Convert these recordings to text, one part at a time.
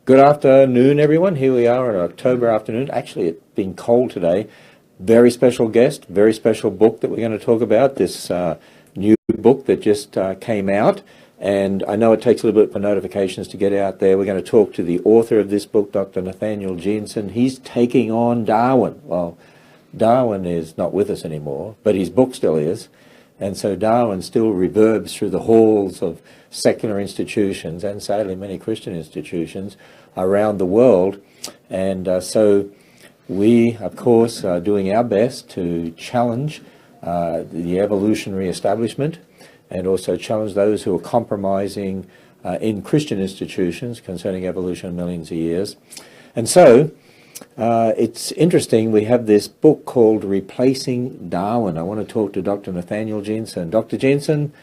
Good afternoon, everyone. Here we are on an October afternoon. Actually, it's been cold today. Very special guest, very special book that we're going to talk about, this new book that just came out. And I know it takes a little bit for notifications to get out there. We're going to talk to the author of this book, Dr. Nathaniel Jeanson. He's taking on Darwin. Well, Darwin is not with us anymore, but his book still is. And so Darwin still reverbs through the halls of secular institutions and sadly many Christian institutions around the world. And so we, of course, are doing our best to challenge the evolutionary establishment and also challenge those who are compromising in Christian institutions concerning evolution millions of years. And so it's interesting, we have this book called Replacing Darwin. I want to talk to Dr. Nathaniel Jenson. Dr. Jenson,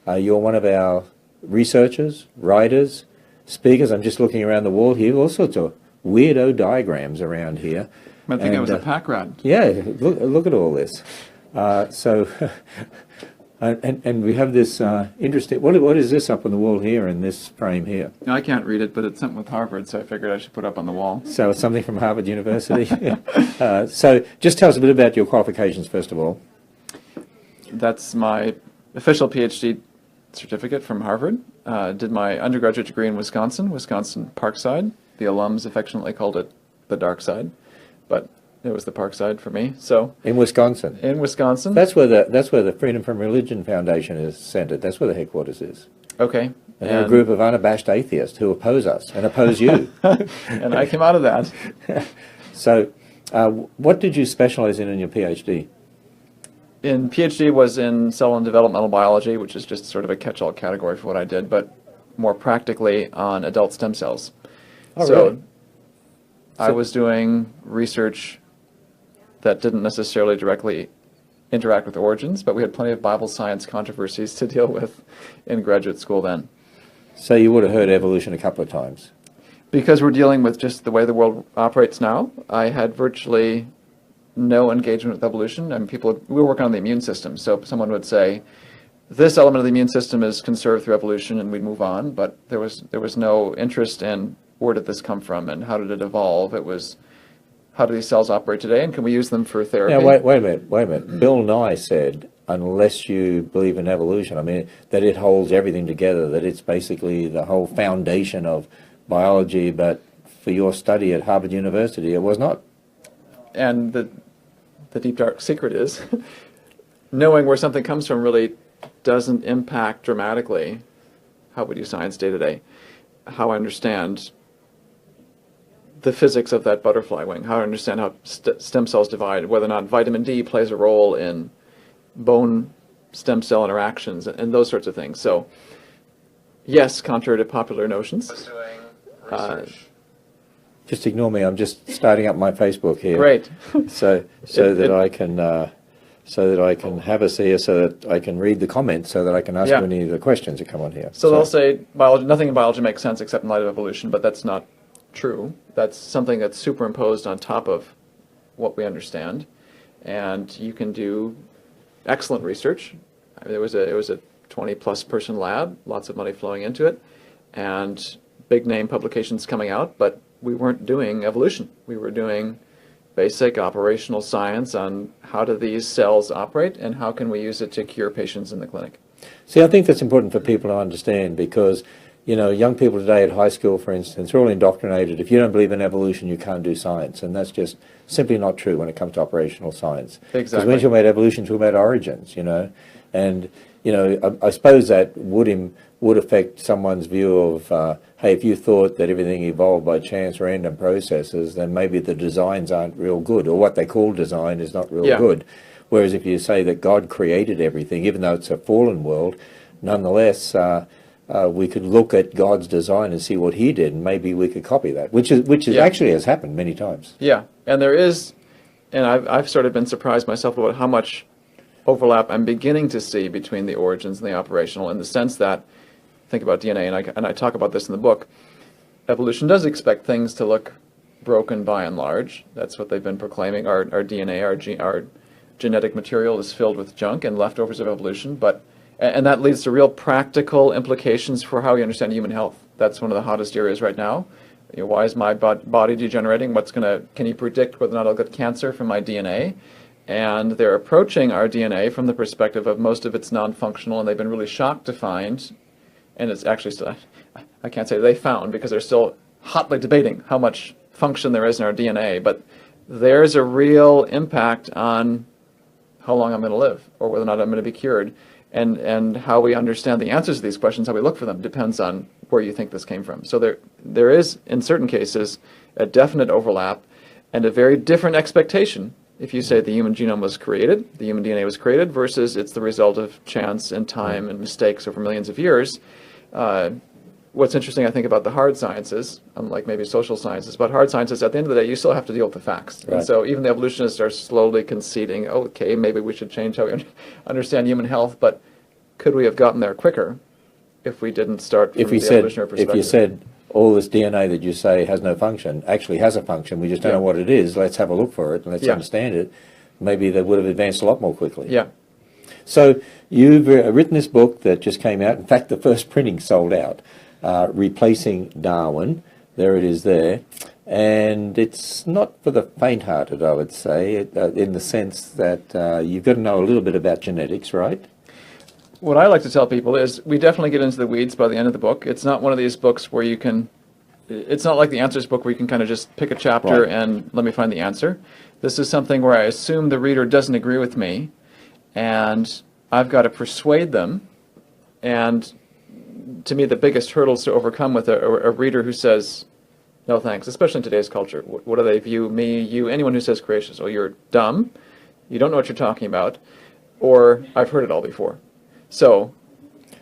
you're one of our researchers, writers, speakers. I'm just looking around the wall here, all sorts of weirdo diagrams around here. I think I was a pack rat. Yeah, look at all this. And we have this interesting, what is this up on the wall here in this frame here? I can't read it, but it's something with Harvard, so I figured I should put it up on the wall. So it's something from Harvard University. So just tell us a bit about your qualifications, first of all. That's my official PhD certificate from Harvard. Did my undergraduate degree in Wisconsin Parkside. The alums affectionately called it the dark side, but it was the Parkside for me. So in Wisconsin. That's where the Freedom from Religion Foundation is centered. That's where the headquarters is. Okay. And they're a group of unabashed atheists who oppose us and oppose you. And I came out of that. So, what did you specialize in your PhD? In PhD was in cell and developmental biology, which is just sort of a catch-all category for what I did, but more practically on adult stem cells. Oh, really? I was doing research that didn't necessarily directly interact with origins, but we had plenty of Bible science controversies to deal with in graduate school then. So you would have heard evolution a couple of times. Because we're dealing with just the way the world operates now, I had virtually no engagement with evolution. And we were working on the immune system, so someone would say, this element of the immune system is conserved through evolution, and we'd move on, but there was no interest in where did this come from and how did it evolve. It was, how do these cells operate today, and can we use them for therapy? Now, wait a minute. Bill Nye said, unless you believe in evolution, I mean, that it holds everything together, that it's basically the whole foundation of biology, but for your study at Harvard University, it was not. And the deep dark secret is, knowing where something comes from really doesn't impact dramatically how we do science day to day. How I understand the physics of that butterfly wing, how I understand how stem cells divide, whether or not vitamin D plays a role in bone stem cell interactions, and those sorts of things. So, yes, contrary to popular notions. Just ignore me. I'm just starting up my Facebook here. Great. so that I can have us here, so that I can read the comments, so that I can ask you any of the questions that come on here. So they'll say nothing in biology makes sense except in light of evolution, but that's not true. That's something that's superimposed on top of what we understand, and you can do excellent research. I mean, it was a 20-plus person lab, lots of money flowing into it, and big name publications coming out, but we weren't doing evolution. We were doing basic operational science on how do these cells operate and how can we use it to cure patients in the clinic. See, I think that's important for people to understand, because, you know, young people today at high school, for instance, are all indoctrinated. If you don't believe in evolution, you can't do science, and that's just simply not true when it comes to operational science. Exactly. Because when you talk about evolution, you talk about origins, you know, and, you know, I suppose that would affect someone's view of, hey, if you thought that everything evolved by chance or random processes, then maybe the designs aren't real good, or what they call design is not real good. Whereas if you say that God created everything, even though it's a fallen world, nonetheless, we could look at God's design and see what he did, and maybe we could copy that, which actually has happened many times. Yeah, and there is, and I've sort of been surprised myself about how much overlap I'm beginning to see between the origins and the operational, in the sense that, think about DNA, and I talk about this in the book, evolution does expect things to look broken by and large. That's what they've been proclaiming. Our DNA, our genetic material is filled with junk and leftovers of evolution, and that leads to real practical implications for how we understand human health. That's one of the hottest areas right now. Why is my body degenerating? Can you predict whether or not I'll get cancer from my DNA? And they're approaching our DNA from the perspective of most of it's non-functional, and they've been really shocked to find, and it's actually still, I can't say they found because they're still hotly debating how much function there is in our DNA, but there's a real impact on how long I'm going to live or whether or not I'm going to be cured. And how we understand the answers to these questions, how we look for them, depends on where you think this came from. So there is, in certain cases, a definite overlap and a very different expectation if you say the human genome was created, the human DNA was created, versus it's the result of chance and time and mistakes over millions of years. What's interesting, I think, about the hard sciences, unlike maybe social sciences, but hard sciences, at the end of the day, you still have to deal with the facts. Right. And so even the evolutionists are slowly conceding, okay, maybe we should change how we understand human health, but could we have gotten there quicker if we didn't start from the evolutionary perspective? If you said all this DNA that you say has no function actually has a function, we just don't know what it is, let's have a look for it and let's understand it, maybe they would have advanced a lot more quickly. Yeah. So you've written this book that just came out. In fact, the first printing sold out. Replacing Darwin, there it is there, and it's not for the faint-hearted, I would say, in the sense that you've got to know a little bit about genetics, right? What I like to tell people is we definitely get into the weeds by the end of the book. It's not one of these books where you can, it's not like the answers book where you can kind of just pick a chapter and let me find the answer. This is something where I assume the reader doesn't agree with me, and I've got to persuade them. And to me, the biggest hurdles to overcome with a reader who says, no thanks, especially in today's culture. What do they view me, you, anyone who says creationist? Oh, you're dumb, you don't know what you're talking about, or I've heard it all before. So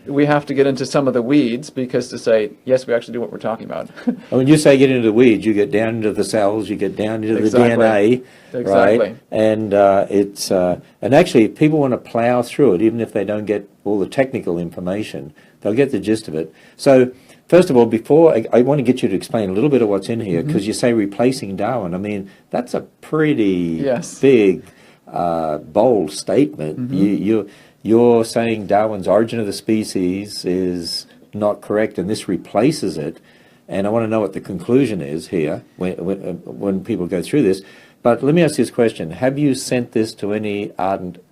we have to get into some of the weeds because to say, yes, we actually do what we're talking about. When you say get into the weeds, you get down into the cells, you get down into the DNA, right? And and actually, if people want to plow through it, even if they don't get all the technical information, they'll get the gist of it. So, first of all, before I want to get you to explain a little bit of what's in here, because you say replacing Darwin. I mean, that's a pretty big, bold statement. You're saying Darwin's Origin of the Species is not correct, and this replaces it. And I want to know what the conclusion is here when people go through this. But let me ask you this question. Have you sent this to any ardent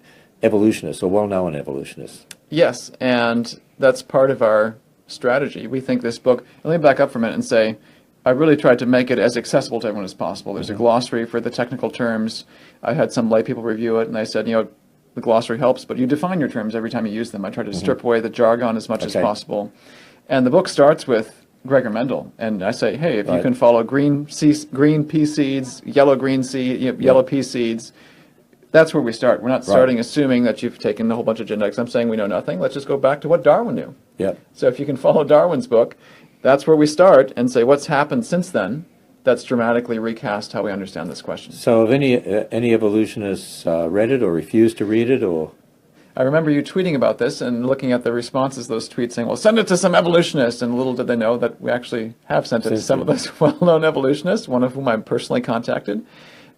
evolutionists or well-known evolutionists? Yes, and that's part of our strategy. We think this book, let me back up for a minute and say, I really tried to make it as accessible to everyone as possible. There's a glossary for the technical terms. I had some lay people review it, and they said, the glossary helps, but you define your terms every time you use them. I try to strip away the jargon as much as possible. And the book starts with Gregor Mendel, and I say, hey, if you can follow green pea seeds, yellow-green seed, yellow pea seeds, that's where we start. We're not starting assuming that you've taken a whole bunch of genetics. I'm saying we know nothing. Let's just go back to what Darwin knew. So if you can follow Darwin's book, that's where we start and say what's happened since then that's dramatically recast how we understand this question. So have any evolutionists read it or refused to read it? Or I remember you tweeting about this and looking at the responses to those tweets saying, well, send it to some evolutionists. And little did they know that we actually have sent it to some of those well-known evolutionists, one of whom I'm personally contacted.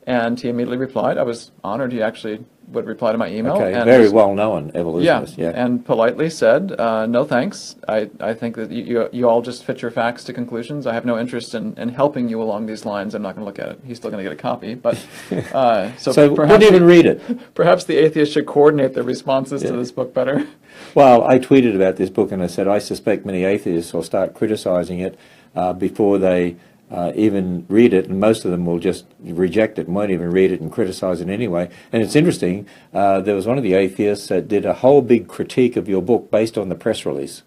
And he immediately replied. I was honored he actually would reply to my email. Okay, and very well-known evolutionist. And politely said, no thanks. I think that you all just fit your facts to conclusions. I have no interest in helping you along these lines. I'm not going to look at it. He's still going to get a copy. But so perhaps wouldn't even read it. Perhaps the atheists should coordinate their responses to this book better. Well, I tweeted about this book and I said, I suspect many atheists will start criticizing it before they even read it, and most of them will just reject it and won't even read it and criticize it anyway. And it's interesting, there was one of the atheists that did a whole big critique of your book based on the press release.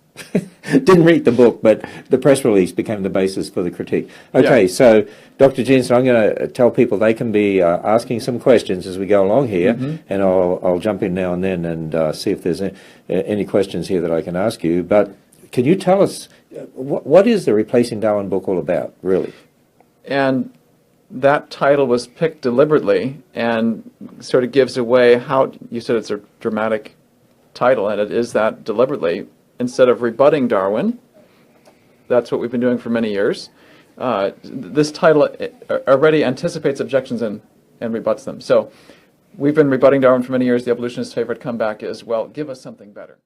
Didn't read the book, but the press release became the basis for the critique. Okay, so Dr. Jenson, I'm going to tell people they can be asking some questions as we go along here, and I'll jump in now and then and see if there's any questions here that I can ask you. But can you tell us, what is the Replacing Darwin book all about, really? And that title was picked deliberately and sort of gives away how, you said it's a dramatic title, and it is that deliberately. Instead of rebutting Darwin, that's what we've been doing for many years, this title already anticipates objections and rebuts them. So we've been rebutting Darwin for many years. The evolutionists' favorite comeback is, well, give us something better.